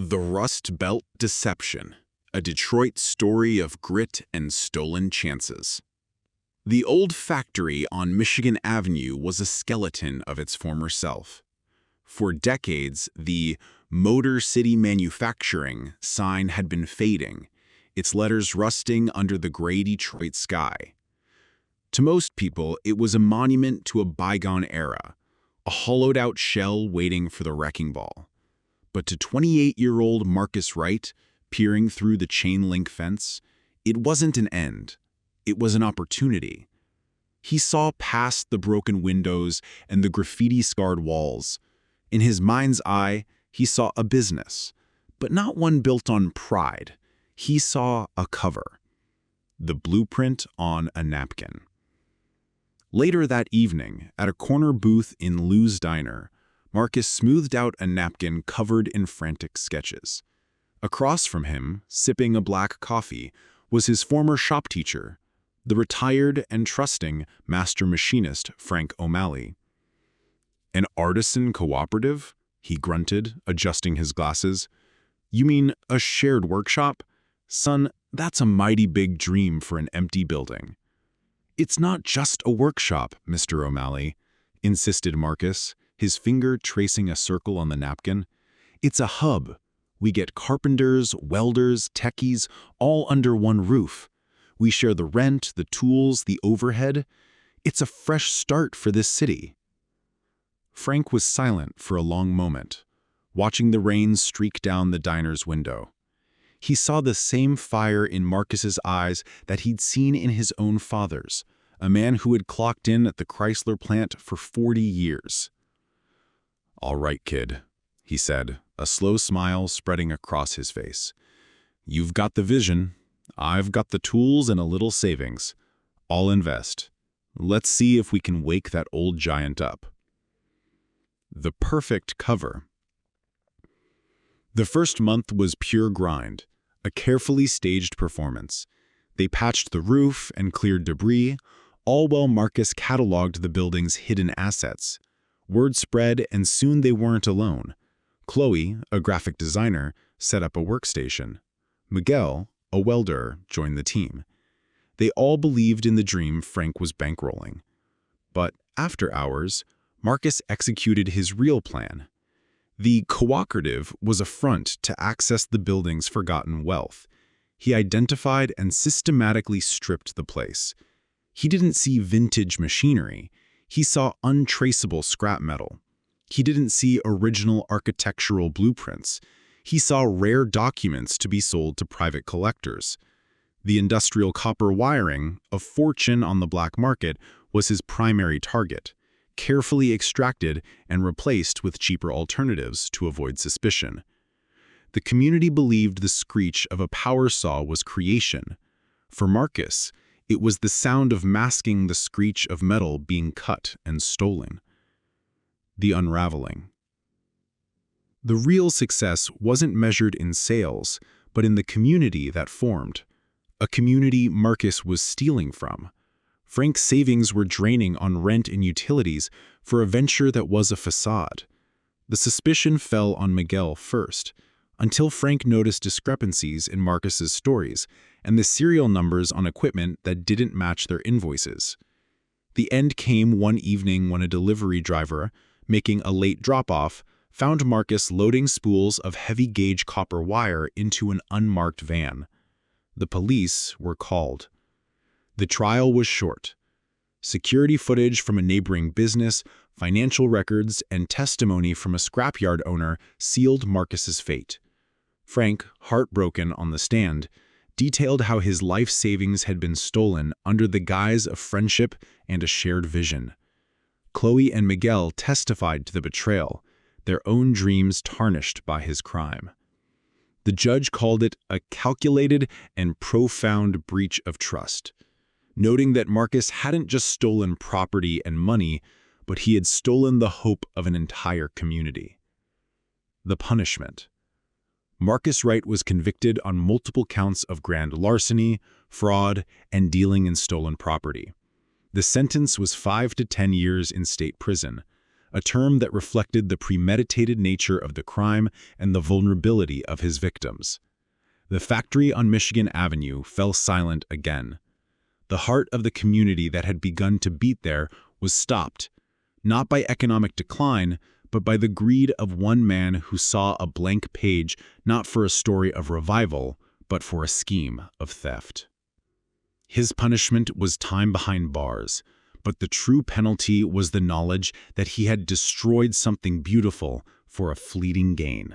The Rustbelt Deception, a Detroit story of grit and stolen chances. The old factory on Michigan Avenue was a skeleton of its former self. For decades, the Motor City Manufacturing sign had been fading, its letters rusting under the gray Detroit sky. To most people, it was a monument to a bygone era, a hollowed-out shell waiting for the wrecking ball. But to 28-year-old Marcus Wright, peering through the chain-link fence, it wasn't an end. It was an opportunity. He saw past the broken windows and the graffiti-scarred walls. In his mind's eye, he saw a business, but not one built on pride. He saw a cover. The blueprint on a napkin. Later that evening, at a corner booth in Lou's Diner, Marcus smoothed out a napkin covered in frantic sketches. Across from him, sipping a black coffee, was his former shop teacher, the retired and trusting master machinist Frank O'Malley. "An artisan cooperative?" he grunted, adjusting his glasses. "You mean a shared workshop? Son, that's a mighty big dream for an empty building." "It's not just a workshop, Mr. O'Malley," insisted Marcus, his finger tracing a circle on the napkin. "It's a hub. We get carpenters, welders, techies, all under one roof. We share the rent, the tools, the overhead. It's a fresh start for this city." Frank was silent for a long moment, watching the rain streak down the diner's window. He saw the same fire in Marcus's eyes that he'd seen in his own father's, a man who had clocked in at the Chrysler plant for 40 years. "All right, kid," he said, a slow smile spreading across his face. "You've got the vision. I've got the tools and a little savings. I'll invest. Let's see if we can wake that old giant up." The perfect cover. The first month was pure grind, a carefully staged performance. They patched the roof and cleared debris, all while Marcus cataloged the building's hidden assets. Word spread, and soon they weren't alone. Chloe, a graphic designer, set up a workstation. Miguel, a welder, joined the team. They all believed in the dream Frank was bankrolling. But after hours, Marcus executed his real plan. The cooperative was a front to access the building's forgotten wealth. He identified and systematically stripped the place. He didn't see vintage machinery. He saw untraceable scrap metal. He didn't see original architectural blueprints. He saw rare documents to be sold to private collectors. The industrial copper wiring, a fortune on the black market, was his primary target, carefully extracted and replaced with cheaper alternatives to avoid suspicion. The community believed the screech of a power saw was creation. For Marcus, it was the sound of masking the screech of metal being cut and stolen. The unraveling. The real success wasn't measured in sales, but in the community that formed. A community Marcus was stealing from. Frank's savings were draining on rent and utilities for a venture that was a facade. The suspicion fell on Miguel first, until Frank noticed discrepancies in Marcus's stories and the serial numbers on equipment that didn't match their invoices. The end came one evening when a delivery driver, making a late drop-off, found Marcus loading spools of heavy-gauge copper wire into an unmarked van. The police were called. The trial was short. Security footage from a neighboring business, financial records, and testimony from a scrapyard owner sealed Marcus's fate. Frank, heartbroken on the stand, detailed how his life savings had been stolen under the guise of friendship and a shared vision. Chloe and Miguel testified to the betrayal, their own dreams tarnished by his crime. The judge called it a calculated and profound breach of trust, noting that Marcus hadn't just stolen property and money, but he had stolen the hope of an entire community. The punishment. Marcus Wright was convicted on multiple counts of grand larceny, fraud, and dealing in stolen property. The sentence was 5 to 10 years in state prison, a term that reflected the premeditated nature of the crime and the vulnerability of his victims. The factory on Michigan Avenue fell silent again. The heart of the community that had begun to beat there was stopped, not by economic decline, but by the greed of one man who saw a blank page not for a story of revival, but for a scheme of theft. His punishment was time behind bars, but the true penalty was the knowledge that he had destroyed something beautiful for a fleeting gain.